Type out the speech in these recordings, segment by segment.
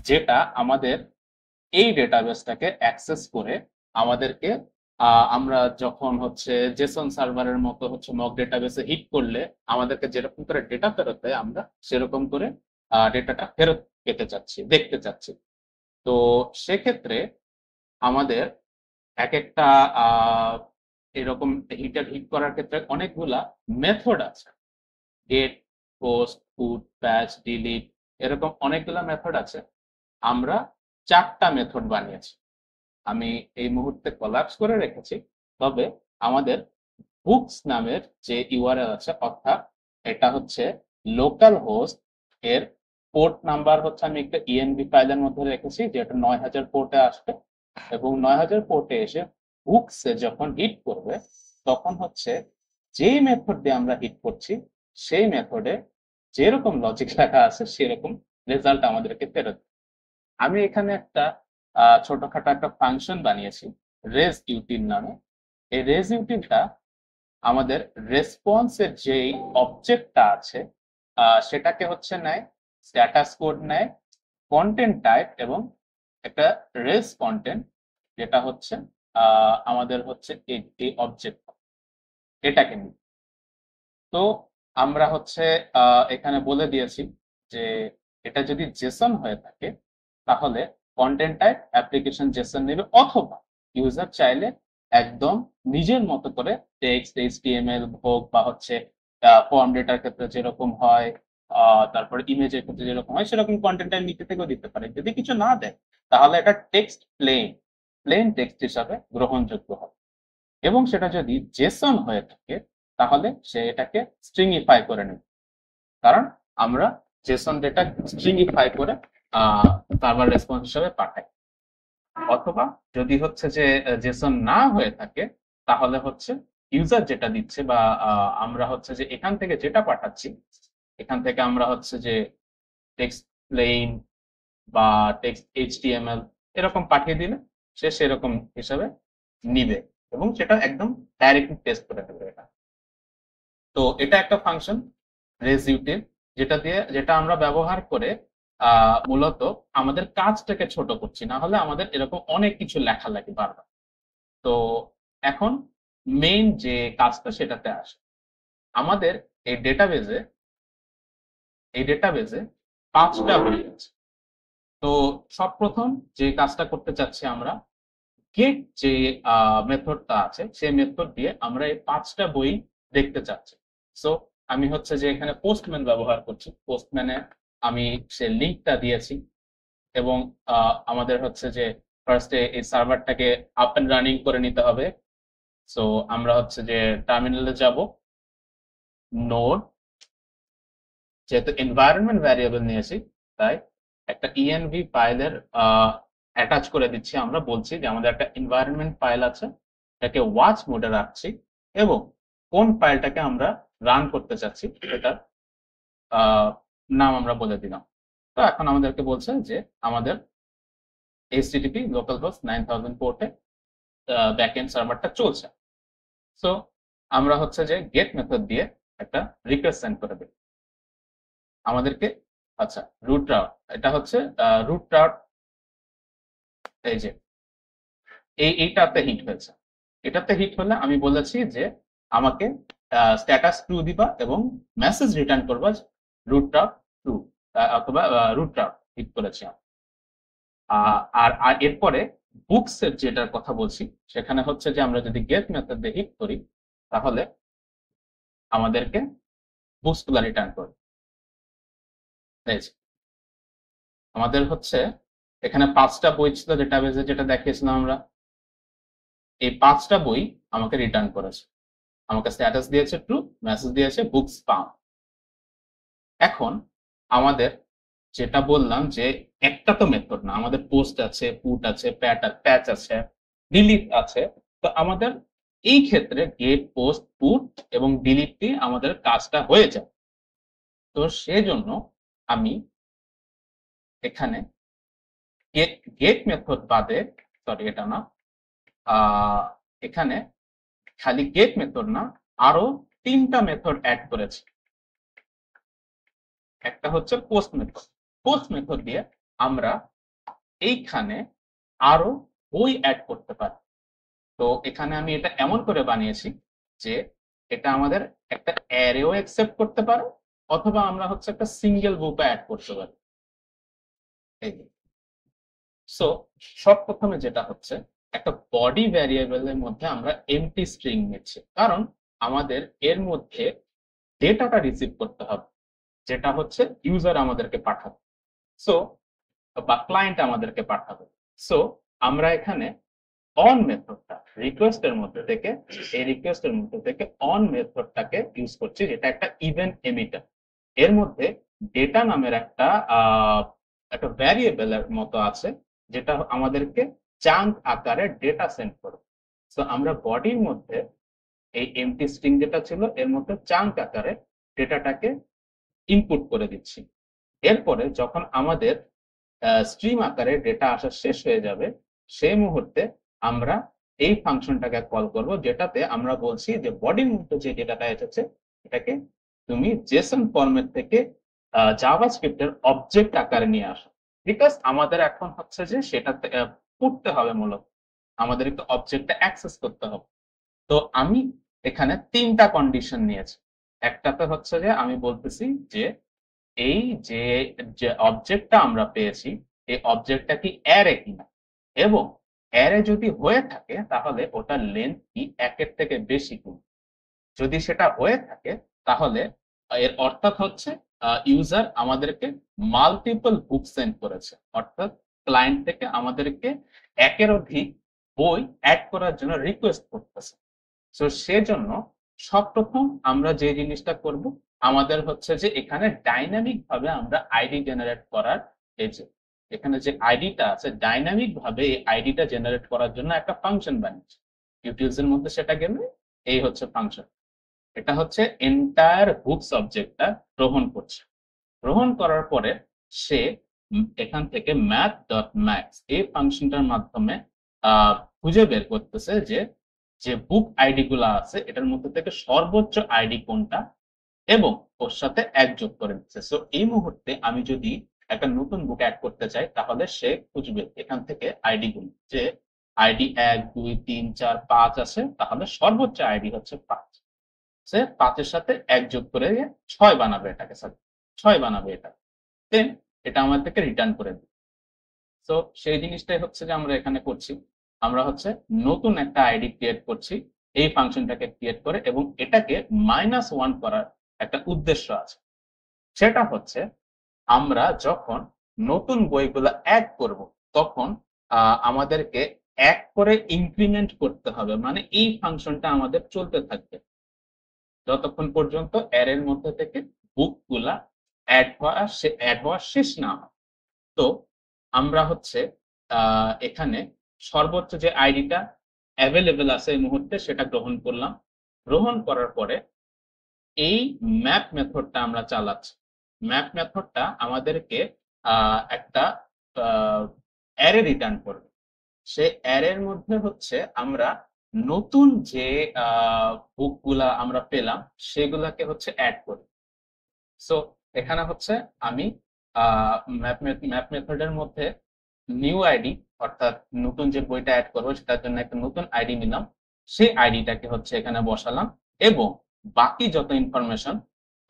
যেটা আমাদের এই ডেটাবেসটাকে অ্যাক্সেস করে আমাদেরকে আমরা যখন হচ্ছে জেসন সার্ভারের মতো হচ্ছে মক ডেটাবেসে হিট করলে আমাদেরকে যেরকম করে ডেটা ফেরত দেয় আমরা সেরকম করে ডেটাটা ফেরত পেতে চাচ্ছি, দেখতে চাচ্ছি। তো সেক্ষেত্রে আমাদের এক একটা এরকম হিট করার ক্ষেত্রে অনেকগুলা মেথড আছে। গেট, পোস্ট, পুট, প্যাচ, ডিলিট, এরকম অনেকগুলা মেথড আছে। আমরা 4টা মেথড বানিয়েছি। আমি এই মুহূর্তে কোলাপস করে রেখেছি। তবে আমাদের বুকস নামের যে ইউআরএল আছে, অর্থাৎ এটা হচ্ছে লোকাল হোস্ট, এর পোর্ট নাম্বার হচ্ছে আমি একটা ইএনভি ফাইলের মধ্যে রেখেছি যেটা 9000 পোর্টে আসবে, এবং 9000 পোর্টে এসে বুকসে যখন হিট করবে তখন হচ্ছে যেই মেথড দিয়ে আমরা হিট করছি সেই মেথডে যেরকম লজিক লেখা আছে সেরকম রেজাল্ট আমাদেরকে ফেরত দেবে। আমি এখানে একটা ছোটখাটো একটা ফাংশন বানিয়েছি রেজ ইউটিল নামে। এই রেজ ইউটিলটা আমাদের রেসপন্সের যেই অবজেক্টটা আছে সেটাকে হচ্ছে নেয়, স্ট্যাটাস কোড নেয়, কন্টেন্ট টাইপ এবং একটা রেস কন্টেন্ট, যেটা হচ্ছে আমাদের হচ্ছে এই অবজেক্ট এটাকে নিয়ে। তো আমরা হচ্ছে এখানে বলে দিয়েছি যে এটা যদি জেসন হয়ে থাকে তাহলে কন্টেন্ট টাইপ অ্যাপ্লিকেশন জেসন নেবে, অথবা ইউজার চাইলে একদম নিজের মতো করে টেক্সট এইচটিএমএল হোক বা হচ্ছে ফর্ম ডেটার ক্ষেত্রে যেরকম হয়, তারপরে ইমেজের ক্ষেত্রে যেরকম হয় সেরকম কন্টেন্ট টাইপ নিতে থেকেও দিতে পারে। যদি কিছু না দেয় তাহলে এটা টেক্সট প্লেন টেক্সট হিসাবে গ্রহণযোগ্য হবে। এবং সেটা যদি জেসন হয়ে থাকে তাহলে সে এটাকে স্ট্রিংইফাই করে নেবে, কারণ আমরা জেসন ডেটা স্ট্রিংইফাই করে সার্ভার রেসপন্স হিসেবে পাঠাই। অথবা যদি হচ্ছে যে জেসন না হয়ে থাকে তাহলে হচ্ছে ইউজার যেটা দিচ্ছে বা আমরা হচ্ছে যে এখান থেকে যেটা পাঠাচ্ছি এখান থেকে আমরা হচ্ছে যে টেক্সট প্লেন বা টেক্সট এইচটিএমএল এরকম পাঠিয়ে দিলে সে সেরকম হিসাবে নিবে এবং সেটা একদম ডাইরেক্টলি টেস্ট করে দেবে এটা। তো এটা একটা ফাংশন রেজিউটিভ, যেটা আমরা ব্যবহার করে মূলত আমাদের কাজটাকে ছোট করছি, না হলে আমাদের এরকম অনেক কিছু লেখা লাগে বারবার। তো এখন মেইন যে কাজটা সেটাতে আসে। আমাদের এই ডেটাবেজে এই ডেটাবেজে 5টা বই আছে। তো সব প্রথম যে কাজটা করতে চাচ্ছি আমরা, গেট যে মেথডটা আছে সেই মেথড দিয়ে আমরা এই 5টা বই দেখতে চাচ্ছি। সো আমি হচ্ছে যে এখানে পোস্টম্যান ব্যবহার করছি। পোস্টম্যানে আমি সে লিঙ্কটা দিয়েছি এবং আমাদের হচ্ছে যে ফার্স্টে এই সার্ভারটাকে আপ এন্ড রানিং করে নিতে হবে। সো আমরা হচ্ছে যে টার্মিনালে যাব, নোড, যেহেতু এনভায়রনমেন্ট ভ্যারিয়েবল নিয়েছি তাই একটা ইএনভি ফাইলের অ্যাটাচ করে দিচ্ছি। আমরা বলছি যে আমাদের একটা এনভায়রনমেন্ট ফাইল আছে, এটাকে ওয়াচ মোডে রাখছি এবং কোন ফাইলটাকে আমরা রান করতে চাচ্ছি সেটার নাম আমরা বলে দিলাম। তো এখন আমাদেরকে বলছে যে আমাদের এইচটিটিপি লোকাল হোস্ট 9000 পোর্টে ব্যাকএন্ড সার্ভারটা চলছে। সো আমরা হচ্ছে যে গেট মেথড দিয়ে একটা রিকোয়েস্ট সেন্ড করে দেব আমাদেরকে। আচ্ছা, রুট রাউট, এটা হচ্ছে রুট রাউট, এই যে এইটাতে হিট হয়েছে। এটাতে হিট হলে আমি বলেছি যে আমাকে স্ট্যাটাস ট্রু দিবা এবং মেসেজ রিটার্ন করবা রুট রাউট ট্রু, অথবা রুট রাউট হিট করেছি আমি। আর আর এরপরে বুকস এর যেটার কথা বলছি সেখানে হচ্ছে যে আমরা যদি গেট মেথড দিয়ে হিট করি তাহলে আমাদেরকে বুকস গুলা রিটার্ন করবে। আমাদের হচ্ছে এখানে 5টা বই ছিল ডেটাবেজে, যেটা দেখিয়েছিলাম আমরা। এই 5টা বই আমাকে রিটার্ন করেছে, আমাকে স্ট্যাটাস দিয়েছে ট্রু, মেসেজ দিয়েছে বুকস ফাউন্ড। এখন আমাদের যেটা বললাম যে একটা তো মেথড না, আমাদের পোস্ট আছে, পুট আছে, প্যাচ আছে, ডিলিট আছে। তো আমাদের এই ক্ষেত্রে গেট, পোস্ট, পুট এবং ডিলিট দিয়ে আমাদের কাজটা হয়ে যায়। তো সেজন্য আমি এখানে গেট মেথড বাদে, সরি এটা না, এখানে খালি গেট মেথড না, আরো 3টা মেথড অ্যাড করেছি। একটা হচ্ছে পোস্ট মেথড। পোস্ট মেথড দিয়ে আমরা এইখানে আরো বই অ্যাড করতে পারি। তো এখানে আমি এটা এমন করে বানিয়েছি যে এটা আমাদের একটা অ্যারেও অ্যাকসেপ্ট করতে পারে, অথবা আমরা হচ্ছে একটা সিঙ্গেল বুকও অ্যাড করতে পারি। এই সো সর্বপ্রথমে যেটা হচ্ছে, একটা বডি ভ্যারিয়েবলের মধ্যে আমরা এমটি স্ট্রিং নিচ্ছি, কারণ আমাদের এর মধ্যে ডেটাটা রিসিভ করতে হবে, যেটা হচ্ছে ইউজার আমাদেরকে পাঠাবে, সো বা ক্লায়েন্ট আমাদেরকে পাঠাবে। সো আমরা এখানে অন মেথডটা রিকোয়েস্টের মধ্যে থেকে, এই রিকোয়েস্টের মধ্যে থেকে অন মেথডটাকে ইউজ করছি, যেটা একটা ইভেন্ট এমিটার। এর মধ্যে ডেটা নামের একটা ভ্যারিয়েবলের মতো আছে, যেটা আমাদেরকে চাঙ্ক আকারে ডেটা সেন্ড করবে। সো আমরা বডির মধ্যে এই এমটি স্ট্রিং যেটা ছিল এর মধ্যে চাঙ্ক আকারে ডেটাটাকে ইনপুট করে দিচ্ছি। এরপরে যখন আমাদের স্ট্রিম আকারে ডেটা আসা শেষ হয়ে যাবে, সেই মুহূর্তে আমরা এই ফাংশনটাকে কল করব, যেটাতে আমরা বলছি যে বডির মধ্যে যে ডেটাটা এসেছে এটাকে তুমি জেসন ফরম্যাট থেকে জাভাস্ক্রিপ্টের অবজেক্ট আকারে নিয়ে আসো। বিকজ আমাদের এখন হচ্ছে যে সেটা পড়তে হবে, মূলত আমাদের একটু অবজেক্টটা অ্যাক্সেস করতে হবে। তো আমি এখানে তিনটা কন্ডিশন নিয়েছি। একটাতে হচ্ছে যে আমি বলতেছি যে এই যে যে অবজেক্টটা আমরা পেয়েছি, এই অবজেক্টটা কি অ্যারে কিনা, এবং অ্যারে যদি হয়ে থাকে তাহলে ওটার লেন্থ কি একের থেকে বেশি কিনা। যদি সেটা হয়ে থাকে তাহলে এর অর্থাৎ হচ্ছে ইউজার আমাদেরকে মাল্টিপল বুক সেন্ড করেছে, অর্থাৎ ক্লায়েন্ট থেকে আমাদেরকে একের অধিক বই অ্যাড করার জন্য রিকোয়েস্ট করতেছে। সো সেজন্য সবপ্রথম আমরা যে জিনিসটা করব, আমাদের হচ্ছে যে এখানে ডাইনামিক ভাবে আমরা আইডি জেনারেট করার, এই যে এখানে যে আইডিটা আছে ডাইনামিক ভাবে এই আইডিটা জেনারেট করার জন্য একটা ফাংশন বানিয়েছি। ইউটিউবস এর মধ্যে সেটা গেলে এই হচ্ছে ফাংশন। এটা হচ্ছে এন্টায়ার হুকস অবজেক্টটা গ্রহণ করছে। গ্রহণ করার পরে সে এখান থেকে ম্যাথ ডট ম্যাক্স এই ফাংশনটার মাধ্যমে খুঁজে বের করতেছে যে যে বুক আইডি গুলা আছে এটার মধ্যে থেকে সর্বোচ্চ আইডি কোনটা, এবং ওর সাথে এক যোগ করে দিচ্ছে। সো এই মুহূর্তে আমি যদি একটা নতুন বুক অ্যাড করতে চাই তাহলে সে খুঁজবে এখান থেকে আইডি গুলো, যে আইডি 1 2 3 4 5 আছে, তাহলে সর্বোচ্চ আইডি হচ্ছে 5। সে 5-এর সাথে এক যোগ করে 6 বানাবে, এটাকে সরি 6 বানাবে এটা, দেন এটা আমাদেরকে রিটার্ন করে দিবে। সো সেই জিনিসটাই হচ্ছে যে আমরা এখানে করছি। আমরা হচ্ছে নতুন একটা আইডি ক্রিয়েট করছি এই ফাংশনটাকে ক্রিয়েট করে, এবং এটাকে -1 করার একটা উদ্দেশ্য আছে। সেটা হচ্ছে আমরা যখন নতুন বইগুলো অ্যাড করব তখন আমাদেরকে এক করে ইনক্রিমেন্ট করতে হবে, মানে এই ফাংশনটা আমাদের চলতে থাকবে যতক্ষণ পর্যন্ত অ্যারের মধ্যে থেকে বুকগুলা অ্যাড হওয়া শেষ না হয়। তো আমরা হচ্ছে এখানে সর্বোচ্চ যে আইডিটা অ্যাভেলেবেল আছে এই মুহূর্তে সেটা গ্রহণ করলাম। গ্রহণ করার পরে এই ম্যাপ মেথডটা আমরা চালাচ্ছি। ম্যাপ মেথডটা আমাদেরকে একটা অ্যারে রিটার্ন করবে। সে অ্যারের মধ্যে হচ্ছে আমরা নতুন যে বুকগুলা আমরা পেলাম সেগুলাকে হচ্ছে অ্যাড করি। সো এখানে হচ্ছে আমি ম্যাপ মেথডের মধ্যে নিউ আইডি, অর্থাৎ নতুন যে বইটা অ্যাড করবো সেটার জন্য একটা নতুন আইডি নিলাম, সেই আইডিটাকে হচ্ছে এখানে বসালাম, এবং বাকি যত ইনফরমেশন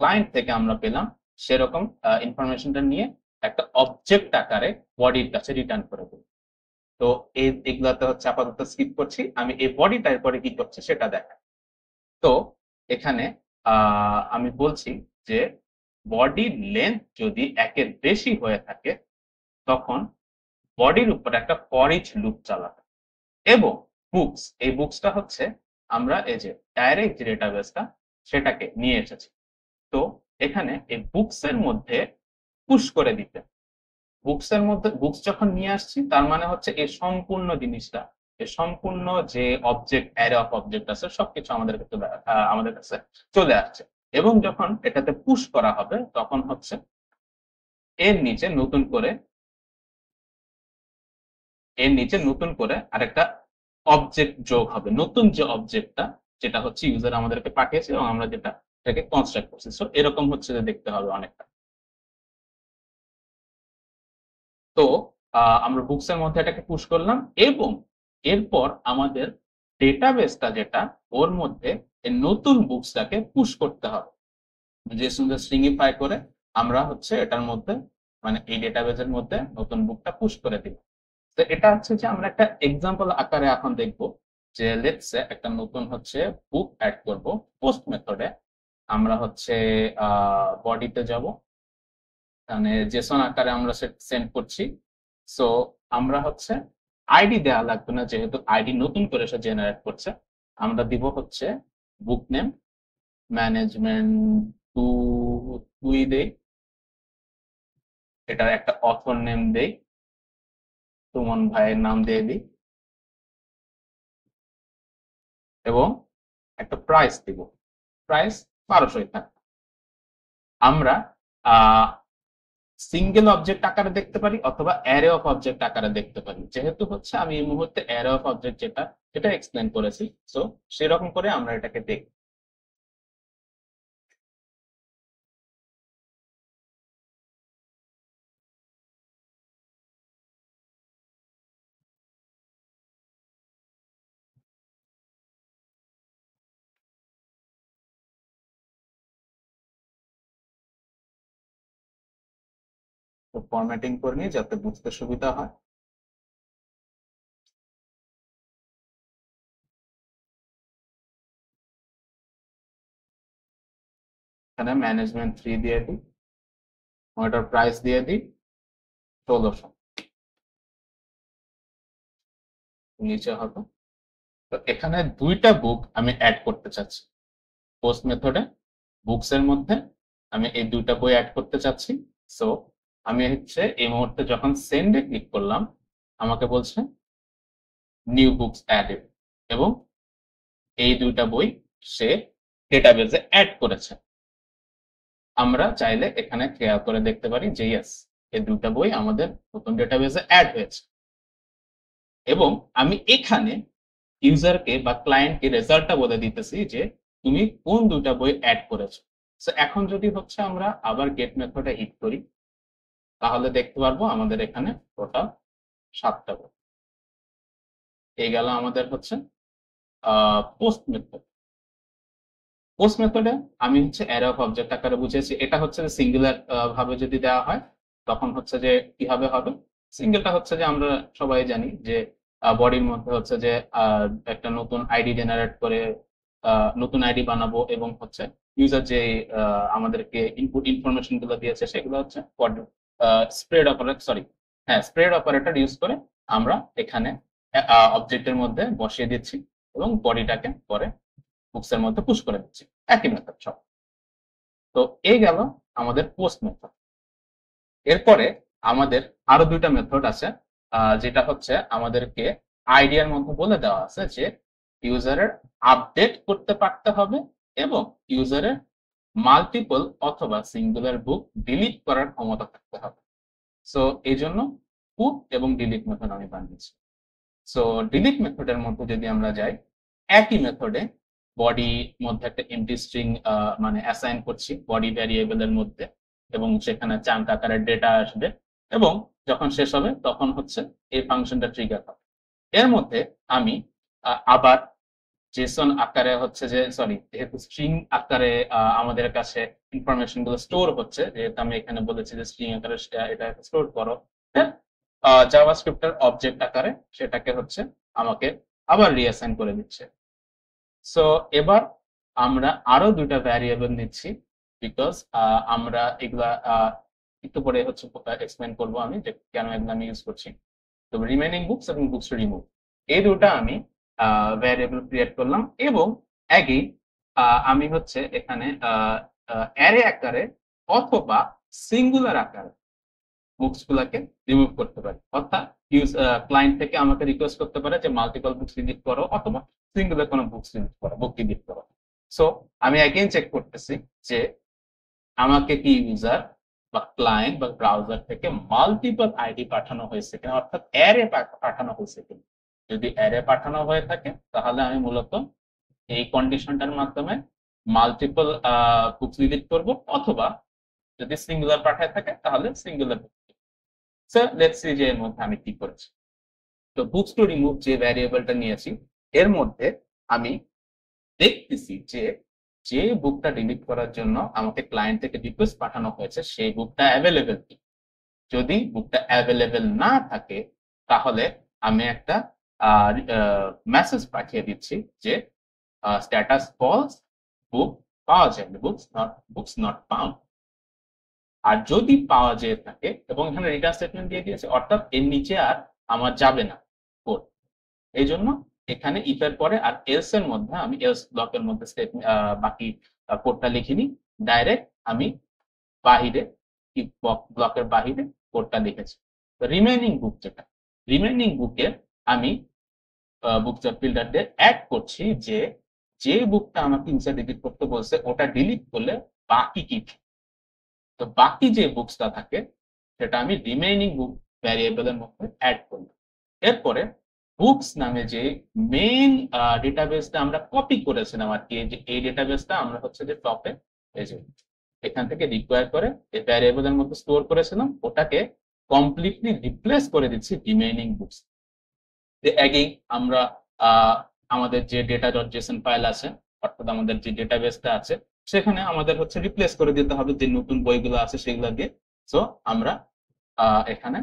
ক্লায়েন্ট থেকে আমরা পেলাম সেরকম ইনফরমেশনটা নিয়ে একটা অবজেক্ট আকারে বডির কাছে রিটার্ন করে দেব। তো এগুলাতে হচ্ছে আপাতত স্কিপ করছি, আমি এই বডিটার পরে কি করছি সেটা দেখা। তো এখানে আমি বলছি যে বডির লেন্থ যদি একের বেশি হয়ে থাকে তখন বডির উপর একটা ফর ইচ লুপ চালাবে, এবং বুকস, এই বুকসটা হচ্ছে আমরা এই যে ডাইরেক্ট যে ডেটাবেসটা সেটাকে নিয়ে এসেছি। তো এখানে এই বুকস এর মধ্যে পুশ করে দিতে, বুকস এর মধ্যে বুকস যখন নিয়ে আসছি তার মানে হচ্ছে এই সম্পূর্ণ জিনিসটা, এই সম্পূর্ণ যে অবজেক্ট অ্যারে অফ অবজেক্ট আছে সবকিছু আমাদের কাছে চলে আসছে। এবং যখন এটাতে পুশ করা হবে তখন হচ্ছে এর নিচে নতুন করে আরেকটা অবজেক্ট যোগ হবে, নতুন যে অবজেক্টটা যেটা হচ্ছে ইউজার আমাদেরকে পাঠিয়েছে এবং আমরা যেটা এটাকে কনস্ট্রাক্ট করছি। সো এরকম হচ্ছে যে দেখতে হবে অনেকটা। তো আমরা বুকস এর মধ্যে এটাকে পুশ করলাম, এবং এরপর আমাদের ডেটাবেসটা যেটা, ওর মধ্যে এই নতুন বুকসটাকে পুশ করতে হবে। যে সুন্দর স্ট্রিংইফাই করে আমরা হচ্ছে এটার মধ্যে, মানে এই ডেটাবেসের মধ্যে নতুন বুকটা পুশ করে দিব। তো এটা হচ্ছে যে আমরা একটা এক্সাম্পল আকারে এখন দেখব, যে লেটস সে একটা নতুন হচ্ছে বুক অ্যাড করব পোস্ট মেথডে। আমরা হচ্ছে বডিতে যাব, মানে জেসন আকারে আমরা সেন্ড করছি। সো আমরা হচ্ছে আইডি দেওয়া লাগবে না, যেহেতু আইডি নতুন করে সে জেনারেট করছে। আমরা দিব হচ্ছে বুক নেম, ম্যানেজমেন্ট টু টুই দেই, এটার একটা অথর নেম দেই, সুমন ভাইয়ের নাম দিয়ে দিই, এবং একটা প্রাইস দিব, প্রাইস 1200 থাকবে। আমরা সিঙ্গেল অবজেক্ট আকারে দেখতে পারি অথবা অ্যারে অফ অবজেক্ট আকারে দেখতে পারি। যেহেতু হচ্ছে আমি এই মুহূর্তে অ্যারে অফ অবজেক্ট যেটা সেটা এক্সপ্লেন করেছি, সো সেরকম করে আমরা এটাকে দেখি। তো ফরম্যাটিং করে নিই যাতে বুঝতে সুবিধা হয়। এখানে ম্যানেজমেন্ট 3 দিয়ে দিই, ওটার প্রাইস দিয়ে দিই 1600, নিচে হবে। তো এখানে দুইটা বুক আমি অ্যাড করতে চাচ্ছি পোস্ট মেথডে, বুকস এর মধ্যে আমি এই দুইটা বই অ্যাড করতে চাচ্ছি। সো আমি হচ্ছে এই মুহূর্তে যখন সেন্ডে ক্লিক করলাম, আমাকে বলছে নিউ বুকস অ্যাডেড, এবং এই দুইটা বই সে ডেটাবেজে অ্যাড করেছে। আমরা চাইলে এখানে খেয়াল করে দেখতে পারি যে ইয়েস, এই দুইটা বই আমাদের নতুন ডেটাবেজে অ্যাড হয়েছে, এবং আমি এখানে ইউজারকে বা ক্লায়েন্টকে রেজাল্টটা বলে দিতেছি যে তুমি কোন দুইটা বই অ্যাড করেছো। সো এখন যদি হচ্ছে আমরা আবার গেট মেথডে হিট করি, তাহলে দেখতে পারবো আমাদের এখানে টোটাল 7টা বই। এই গেল আমাদের হচ্ছে পোস্ট মেথড। পোস্ট মেথডে আমি হচ্ছে অ্যারে অফ অবজেক্ট আকারে বুঝেছি। এটা হচ্ছে যে সিঙ্গুলার ভাবে যদি দেওয়া হয়, তখন হচ্ছে যে কিভাবে হবে। সিঙ্গেলটা হচ্ছে যে আমরা সবাই জানি যে বডির মধ্যে হচ্ছে যে একটা নতুন আইডি জেনারেট করে নতুন আইডি বানাবো, এবং হচ্ছে ইউজার যে আমাদেরকে ইনপুট ইনফরমেশন গুলো দিয়েছে সেগুলো হচ্ছে স্প্রেড অপারেটর, সরি, হ্যাঁ, স্প্রেড অপারেটর ইউজ করে আমরা এখানে অবজেক্টের মধ্যে বসিয়ে দিচ্ছি, এবং বডিটাকে পরে বুকস এর মধ্যে পুশ করে দিচ্ছি। একই মেথড সব। তো এই গেল আমাদের পোস্ট মেথড। এরপরে আমাদের আরো দুইটা মেথড আছে, যেটা হচ্ছে আমাদেরকে আইডিয়ার মধ্যে বলে দেওয়া আছে যে ইউজারের আপডেট করতে পারতে হবে, এবং ইউজারের মাল্টিপল অথবা সিঙ্গুলার বুক ডিলিট করার ক্ষমতা থাকতে হবে। সো এই জন্য পুট এবং ডিলিট মেথড আমি বানিয়েছি। সো ডিলিট মেথডের মধ্যে যদি আমরা যাই, একই মেথডে বডি মধ্যে একটা এমটি স্ট্রিং মানে অ্যাসাইন করছি বডি ভ্যারিয়েবলের মধ্যে, এবং সেখানে চাঙ্ক আকারের ডেটা আসবে, এবং যখন শেষ হবে তখন হচ্ছে এই ফাংশনটা ট্রিগার হবে। এর মধ্যে আমি আবার জেসন আকারে হচ্ছে যে, সরি, যেহেতু স্ট্রিং আকারে আমাদের কাছে ইনফরমেশন গুলো স্টোর হচ্ছে, যেহেতু আমি এখানে বলেছি যে স্ট্রিং আকারে এটা স্টোর করো, জাভাস্ক্রিপ্টের অবজেক্ট আকারে সেটাকে হচ্ছে আমাকে আবার রিঅ্যাসাইন করে দিচ্ছে। সো এবার আমরা আরো দুইটা ভ্যারিয়েবল নিচ্ছি, বিকজ আমরা এগুলা একটু পরে হচ্ছে এক্সপ্লেন করবো আমি যে কেন এগুলো আমি ইউজ করছি। তো রিমেইনিং বুকস এবং বুকস রিমুভ, এই দুটা আমি ভ্যারিয়েবল ক্রিয়েট করলাম, এবং একই আমি হচ্ছে এখানে অ্যারে আকারে অথবা সিঙ্গুলার আকারে বুকস গুলাকে রিমুভ করতে পারি। অর্থাৎ ক্লায়েন্ট থেকে আমাকে রিকোয়েস্ট করতে পারে যে মাল্টিপল বুকস ডিলিট করো অথবা সিঙ্গুলার কোনো বুকস ডিলিট করো, বুক ডিলিট করো। সো আমি অ্যাগেইন চেক করতেছি যে আমাকে কি ইউজার বা ক্লায়েন্ট বা ব্রাউজার থেকে মাল্টিপল আইডি পাঠানো হয়েছে কিনা, অর্থাৎ অ্যারে পাঠানো হয়েছে কিনা। যদি অ্যারে পাঠানো হয়ে থাকে তাহলে আমি মূলত এই কন্ডিশনটার মাধ্যমে মাল্টিপল বুকস ডিলিট করব, অথবা যদি সিঙ্গুলার পাঠায় থাকে তাহলে সিঙ্গুলার। সো লেটস সি যে এর মধ্যে আমি কি করেছি। তো বুকস টু রিমুভ যে ভ্যারিয়েবলটা নিয়েছি এর মধ্যে আমি দেখতেছি যে যে বুকটা ডিলিট করার জন্য আমাকে ক্লায়েন্ট থেকে রিকোয়েস্ট পাঠানো হয়েছে সেই বুকটা অ্যাভেলেবেল কি। যদি বুকটা অ্যাভেলেবেল না থাকে তাহলে আমি একটা মেসেজ পাঠিয়ে দিচ্ছি যে স্ট্যাটাস ফলস, বুক পাওয়া যায়, বুকস নট ফাউন্ড। আর যদি পাওয়া যেয়ে থাকে এবং এখানে রিটার্ন স্টেটমেন্ট দিয়ে দিয়েছে, অর্থাৎ এর নিচে আর আমার যাবে না কোড। এই জন্য এখানে ইফ এর পরে আর এলস এর মধ্যে আমি এলস ব্লকের মধ্যে বাকি কোডটা লিখিনি, ডাইরেক্ট আমি বাহিরে ইফ ব্লকের বাহিরে কোডটা লিখেছি। রিমেইনিং বুক যেটা, রিমেইনিং বুকের আমি বুক ফিল্টার দিয়ে অ্যাড করছি যে যে বুকটা আমাকে ইনসাইড ডিলিট করতে বলছে ওটা ডিলিট করলে বাকি কি থাকে। তো বাকি যে বুকসটা থাকে সেটা আমি রিমেইনিং বুক ভ্যারিয়েবলের মধ্যে অ্যাড করলাম। এরপরে বুকস নামে যে মেইন ডেটাবেসটা আমরা কপি করেছিলাম আর কি, যে এই ডেটাবেসটা আমরা হচ্ছে যে টপে এই যে এখান থেকে রিকোয়ার করে এই ভ্যারিয়েবলের মধ্যে স্টোর করেছিলাম, ওটাকে কমপ্লিটলি রিপ্লেস করে দিচ্ছি রিমেইনিং বুকস। এগেইন আমরা আমাদের যে ডেটা ডট জেসন ফাইল আছে, অর্থাৎ আমাদের যে ডেটাবেসটা আছে সেখানে আমাদের হচ্ছে রিপ্লেস করে দিতে হবে যে নতুন বইগুলো আছে সেগুলো দিয়ে। সো আমরা এখানে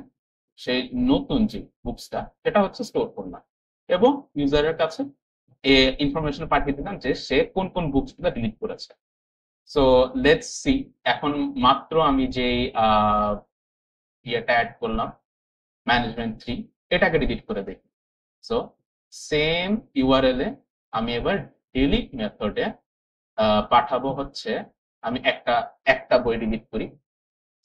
সেই নতুন যে বুকসটা সেটা হচ্ছে স্টোর করলাম এবং ইউজারের কাছে ইনফরমেশন পাঠিয়ে দিলাম যে সে কোন কোন বুকস গুলো ডিলিট করেছে। সো লেটস সি এখন মাত্র আমি যে ইয়েটা অ্যাড করলাম ম্যানেজমেন্ট 3, এটাকে ডিলিট করে দেখি। সো সেম ইউআরএল এ আমি এবার ডিলিট মেথডে পাঠাবো হচ্ছে আমি একটা একটা বই ডিলিট করি।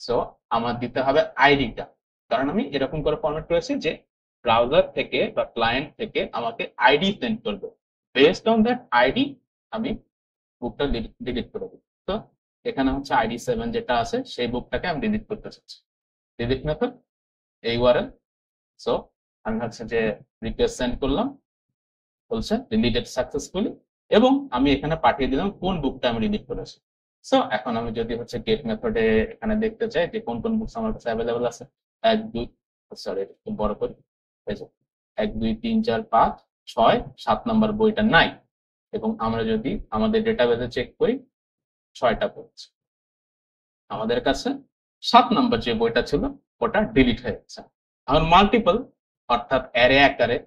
সো আমার দিতে হবে আইডিটা, কারণ আমি এরকম করে ফরম্যাট করেছি যে ব্রাউজার থেকে বা ক্লায়েন্ট থেকে আমাকে আইডি সেন্ড করবে, বেসড অন দ্যাট আইডি আমি বুকটা ডিলিট করে দিই। তো এখানে হচ্ছে আইডি 7 যেটা আছে সেই বুকটাকে আমি ডিলিট করতে চাচ্ছি। ডিলিট মেথড এই ইউআরএল। সো আমি হচ্ছে যে রিকোয়েস্ট সেন্ড করলাম, বলছে ডিলিটেড সাকসেসফুলি, এবং আমি এখানে পাঠিয়ে দিলাম কোন বুকটা আমি ডিলিট করেছি। সো এখন আমি যদি হচ্ছে গেট মেথডে এখানে দেখতে চাই যে কোন কোন বুকস আমার কাছে অ্যাভেলেবল আছে, 1 2 সরি একটু বড় করি, এই যে 1 2 3 4 5 6 7 নাম্বার বইটা নাই, এবং আমরা যদি আমাদের ডেটাবেসে চেক করি 6টা বই আছে আমাদের কাছে, 7 নাম্বার যে বইটা ছিল ওটা ডিলিট হয়ে গেছে। এখন মাল্টিপল অর্থাৎ অ্যারে আকারে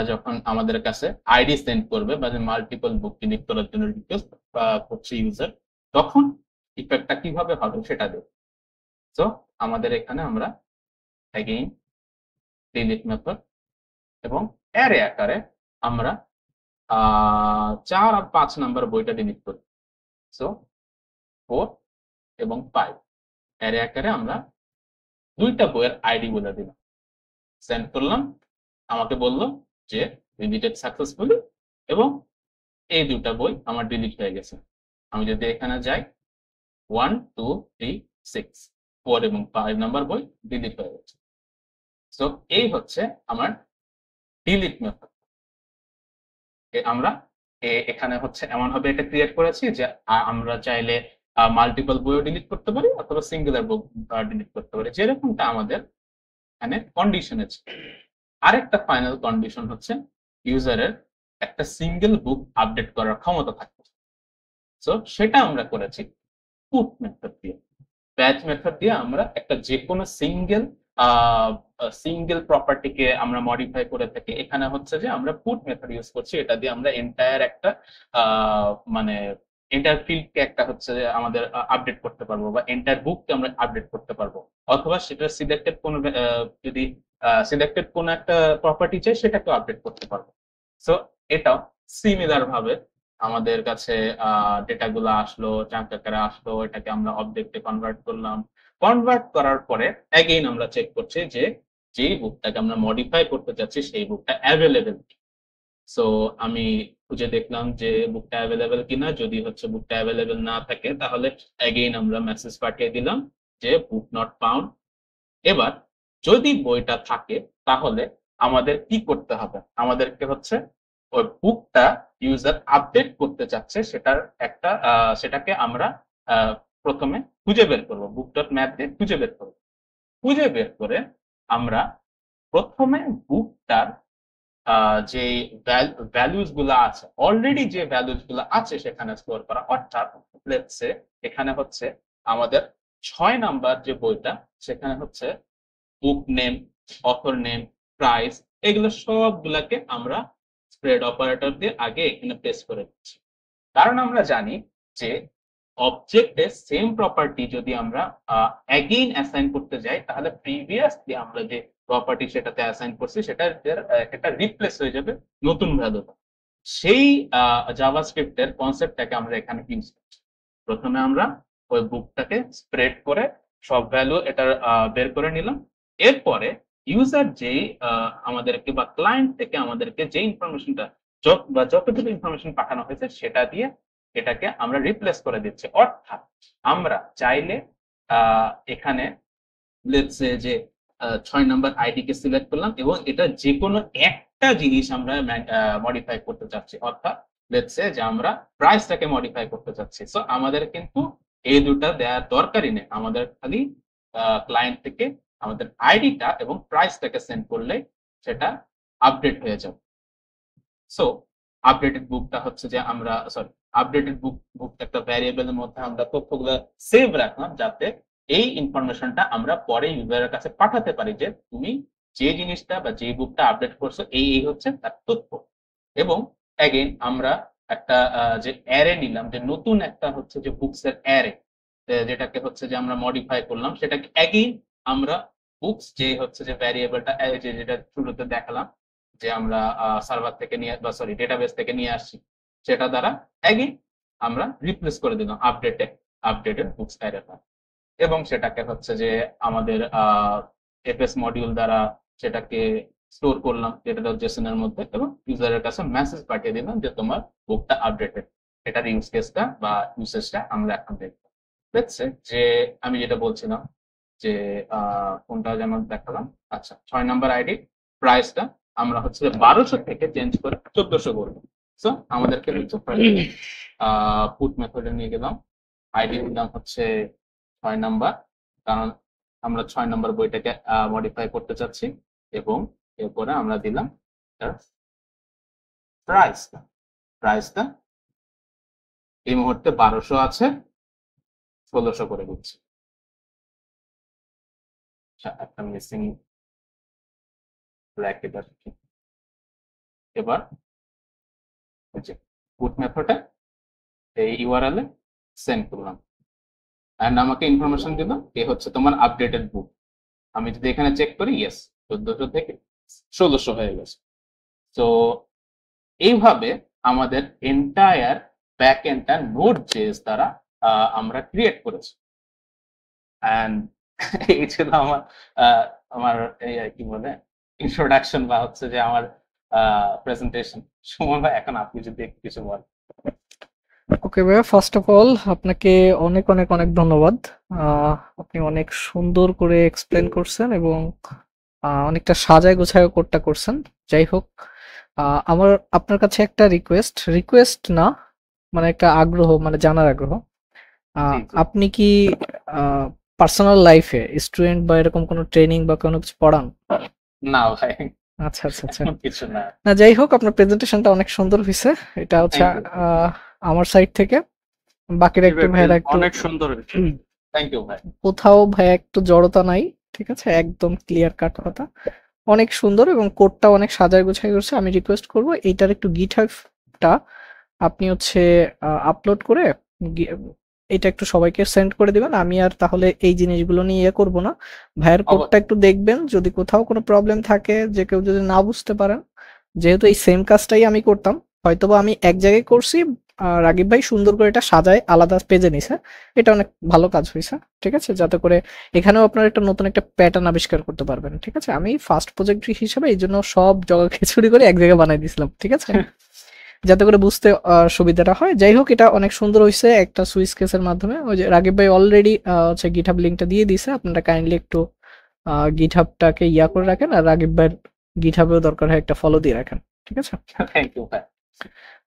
যখন আমাদের কাছে আইডি সেন্ড করবে বা মাল্টিপল বুক ডিলিট করার জন্য রিকোয়েস্ট করছে ইউজার, তখন ইফেক্টটা কিভাবে হবে সেটা দেখব। সো আমাদের এখানে আমরা এগেইন ডিলিট মেথড এবং অ্যারে আকারে আমরা 4 আর 5 নাম্বার বইটা ডিলিট করি। সো 4 এবং 5 অ্যারে আকারে আমরা দুইটা বইয়ের আইডি বলে দিলাম, সেন্ড করলাম, আমাকে বললো যে ডিলিটেড সাকসেসফুলি এবং এই দুটা বই আমার ডিলিট হয়ে গেছে। আমি যদি এখানে যাই 1 2 3 6 4 এবং 5 নাম্বার বই ডিলিট হয়ে গেছে। সো এই হচ্ছে আমার ডিলিট মেথড। আমরা এখানে হচ্ছে এমন ভাবে এটা ক্রিয়েট করেছি যে আমরা চাইলে মাল্টিপল বইও ডিলিট করতে পারি অথবা সিঙ্গুলার বুক ডিলিট করতে পারি, যেরকমটা আমাদের এখানে কন্ডিশন আছে। আরেকটা ফাইনাল কন্ডিশন হচ্ছে ইউজারের একটা সিঙ্গেল বুক আপডেট করার ক্ষমতা থাকবে। সো সেটা আমরা করেছি পুট মেথড দিয়ে। ব্যাচ মেথড দিয়ে আমরা একটা যে কোনো সিঙ্গেল প্রপার্টিকে আমরা মডিফাই করে থাকি। এখানে হচ্ছে যে আমরা পুট মেথড ইউজ করছি, এটা দিয়ে আমরা এন্টায়ার একটা মানে এন্টায়ার ফিল্ডকে একটা হচ্ছে যে আমাদের আপডেট করতে পারবো বা এন্টায়ার বুককে আমরা আপডেট করতে পারবো, অথবা সেটা সিলেক্টেড কোনো যদি সিলেক্টেড কোনো একটা প্রপার্টি চাই সেটাকে আপডেট করতে পারবো। সো এটাও সিমিলার ভাবে আমাদের কাছে ডেটাগুলো আসলো, চাঙ্ক আকারে আসলো, এটাকে আমরা অবজেক্টে কনভার্ট করলাম। কনভার্ট করার পরে অ্যাগেইন আমরা চেক করছি যে যেই বুকটাকে আমরা মডিফাই করতে চাচ্ছি সেই বুকটা অ্যাভেলেবেল। সো আমি খুঁজে দেখলাম যে বুকটা অ্যাভেলেবেল কিনা, যদি হচ্ছে বুকটা অ্যাভেলেবেল না থাকে তাহলে অ্যাগেইন আমরা মেসেজ পাঠিয়ে দিলাম যে বুক নট ফাউন্ড। এবার যদি বইটা থাকে তাহলে আমাদের কি করতে হবে, আমাদেরকে হচ্ছে ওই বুকটা ইউজার আপডেট করতে চাচ্ছে সেটার একটা সেটাকে আমরা প্রথমে খুঁজে বের করবো, বুক ডট ম্যাপ দিয়ে খুঁজে বের করবো। খুঁজে বের করে আমরা প্রথমে বুকটার যে ভ্যালুজ গুলো আছে, অলরেডি যে ভ্যালুজ গুলো আছে সেখানে স্টোর করা। অর্থাৎ লেটস সে এখানে হচ্ছে আমাদের 6 নাম্বার যে বইটা, সেখানে হচ্ছে বুক নেম, অথর নেম, প্রাইস, এগুলো সবগুলাকে আমরা স্প্রেড অপারেটর দিয়ে আগে এখানে প্লেস করে দিচ্ছি। কারণ আমরা জানি যে অবজেক্টে সেম প্রপার্টি যদি আমরা অ্যাগেইন অ্যাসাইন করতে যাই, তাহলে প্রিভিয়াসলি আমরা যে প্রপার্টি সেটাতে অ্যাসাইন করছি সেটা এটা রিপ্লেস হয়ে যাবে নতুন ভ্যালুতে। সেই জাভাস্ক্রিপ্টের কনসেপ্টটাকে আমরা এখানে ইউজ করছি। প্রথমে আমরা ওই বুকটাকে স্প্রেড করে সব ভ্যালু এটা বের করে নিলাম। এরপরে ইউজার যেই আমাদেরকে বা ক্লায়েন্ট থেকে আমাদেরকে যে ইনফরমেশনটা বা যতটুকু ইনফরমেশন পাঠানো হয়েছে সেটা দিয়ে এটাকে আমরা রিপ্লেস করে দিচ্ছি। অর্থাৎ আমরা চাইলে এখানে লেটস সে যে 6 নাম্বার আইডি কে সিলেক্ট করলাম এবং এটা যে কোনো একটা জিনিস আমরা মডিফাই করতে চাচ্ছি। অর্থাৎ লেটস সে যে আমরা প্রাইসটাকে মডিফাই করতে চাচ্ছি। সো আমাদের কিন্তু এই দুটো দেওয়ার দরকারই নেই, আমাদের খালি ক্লায়েন্ট থেকে আমাদের আইডিটা এবং প্রাইসটাকে সেন্ড করলে সেটা আপডেট হয়ে যাবে। সো আপডেটেড বুকটা হচ্ছে যে আমরা আপডেটেড বুকটা একটা ভ্যারিয়েবলের মধ্যে আমরা তথ্যগুলো সেভ রাখলাম, যাতে এই ইনফরমেশনটা আমরা পরে ইউজারের কাছে পাঠাতে পারি যে তুমি যে জিনিসটা বা যে বুকটা আপডেট করছো এই এই হচ্ছে তার তথ্য। এবং অ্যাগেইন আমরা একটা যে অ্যারে নিলাম, যে নতুন একটা হচ্ছে যে বুকস এর অ্যারে, যেটাকে হচ্ছে যে আমরা মডিফাই করলাম, সেটাকে অ্যাগেইন আমরা বুকস যে হচ্ছে যে ভ্যারিয়েবলটা যেটা শুরুতে দেখালাম যে আমরা সার্ভার থেকে নিয়ে বা ডেটাবেস থেকে নিয়ে আসছি, সেটা দ্বারা অ্যাগেইন আমরা রিপ্লেস করে দিলাম আপডেটেড বুকস অ্যারেটা। এবং সেটাকে হচ্ছে যে আমাদের এফএস মডিউল দ্বারা সেটাকে স্টোর করলাম জেসন এর মধ্যে এবং ইউজারের কাছে মেসেজ পাঠিয়ে দিলাম যে তোমার বুকটা আপডেটেড। এটার ইউজ কেসটা বা ইউসেজটা আমরা এখন দেখবো। দেখছে যে আমি যেটা বলছিলাম যে কোনটা যেন দেখালাম, আচ্ছা 6 নাম্বার আইডি প্রাইসটা আমরা হচ্ছে 1200 থেকে চেঞ্জ করে 1400 করবো। সো আমাদেরকে হচ্ছে পুট মেথডে নিয়ে গেলাম, আইডি দিলাম হচ্ছে 6 নাম্বার, কারণ আমরা 6 নাম্বার বইটাকে মডিফাই করতে চাচ্ছি। এবং এরপরে আমরা দিলাম প্রাইসটা এই মুহূর্তে 1200 আছে, 1600 করে দিচ্ছি। একটা মিসিং ব্র্যাকেট আর কি। এবার পুট মেথডে এই ইউআরএল এ সেন্ড করলাম এন্ড আমাকে ইনফরমেশন দিল এ হচ্ছে তোমার আপডেটেড বুক। আমি যদি এখানে চেক করি, ইয়েস 1400 থেকে 1600 হয়ে গেছে। তো এইভাবে আমাদের এন্টায়ার ব্যাক এন্ডটা নোড.জেএস দ্বারা আমরা ক্রিয়েট করেছি। এন্ড এই ছিল আমার আমার কি বলে ইন্ট্রোডাকশন বা হচ্ছে যে আমার প্রেজেন্টেশন। সুমন ভাই, এখন আপনি যদি একটু কিছু বলেন। ওকে ভাইয়া, ফার্স্ট অফ অল আপনাকে অনেক অনেক অনেক ধন্যবাদ। আপনি অনেক সুন্দর করে এক্সপ্লেন করছেন এবং অনেকটা সাজায় গোছায় কোডটা করছেন। যাই হোক, আমার আপনার কাছে একটা রিকোয়েস্ট না, মানে একটা আগ্রহ, মানে জানার আগ্রহ। আপনি কি পার্সোনাল লাইফে স্টুডেন্ট বা এরকম কোনো ট্রেনিং বা কোনো কিছু পড়ান? না ভাই, আচ্ছা আচ্ছা আচ্ছা। কিছু না। না, যাই হোক, আপনার প্রেজেন্টেশনটা অনেক সুন্দর হয়েছে। এটা হচ্ছে আমার সাইড থেকে। বাকিরা একটু ভাইরা একটু অনেক সুন্দর হয়েছে, থ্যাংক ইউ ভাই। কোথাও ভাই একটু জড়তা নাই, ঠিক আছে, একদম ক্লিয়ার কাট কথা, অনেক সুন্দর এবং কোডটা অনেক সাজায় গোছায় করছে। আমি রিকোয়েস্ট করব এইটার একটু গিটহাবটা আপনি হচ্ছে আপলোড করে এটা একটু সবাইকে সেন্ড করে দিবেন। আমি আর তাহলে এই জিনিসগুলো নিয়ে ইয়ে করবো না। ভাইয়ের কোডটা একটু দেখবেন, যদি কোথাও কোনো প্রবলেম থাকে, যে কেউ যদি না বুঝতে পারেন, যেহেতু এই সেম কাজটাই আমি করতাম, হয়তোবা আমি এক জায়গায় করছি, রাগিব ভাই সুন্দর করে এটা সাজায় আলাদা পেজে নিছে, এটা অনেক ভালো কাজ হয়েছে, ঠিক আছে, যাতে করে এখানেও আপনার একটা নতুন একটা প্যাটার্ন আবিষ্কার করতে পারবেন, ঠিক আছে। আমি ফার্স্ট প্রজেক্ট হিসেবে এই জন্য সব জগা খিচুড়ি করে এক জায়গায় বানাই দিয়েছিলাম, ঠিক আছে, যাতে করে বুঝতে সুবিধাটা হয়। যাই হোক, এটা অনেক সুন্দর হয়েছে একটা সুইচ কেসের মাধ্যমে। ওই যে রাগিব ভাই অলরেডি হচ্ছে গিটহাব লিঙ্কটা দিয়ে দিয়েছে, আপনারা কাইন্ডলি একটু গিটহাবটাকে ইয়া করে রাখেন, আর রাগিব ভাইয়ের গিটহাবেও দরকার হয় একটা ফলো দিয়ে রাখেন, ঠিক আছে। থ্যাংক ইউ ভাই।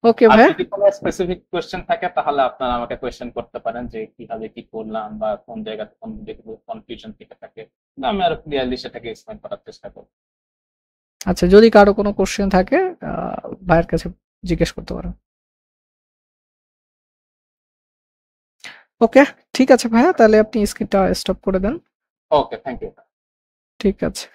ওকে আর ভাইয়া, যদি কোনো স্পেসিফিক কোয়েশ্চেন থাকে তাহলে আপনারা আমাকে কোয়েশ্চেন করতে পারেন যে কিভাবে কি করলাম বা কোন জায়গাতে কোন দিকে কনফিউশন থেকে থাকে, আমি আরো ক্লিয়ারলি সেটাকে এক্সপ্লেন করার চেষ্টা করব। আচ্ছা যদি কারো কোনো কোশ্চেন থাকে ভাইয়ের কাছে জিজ্ঞেস করতে পারেন। ওকে, ঠিক আছে ভাইয়া, তাহলে আপনি স্ক্রিনটা স্টপ করে দেন। ওকে, থ্যাংক ইউ। ঠিক আছে।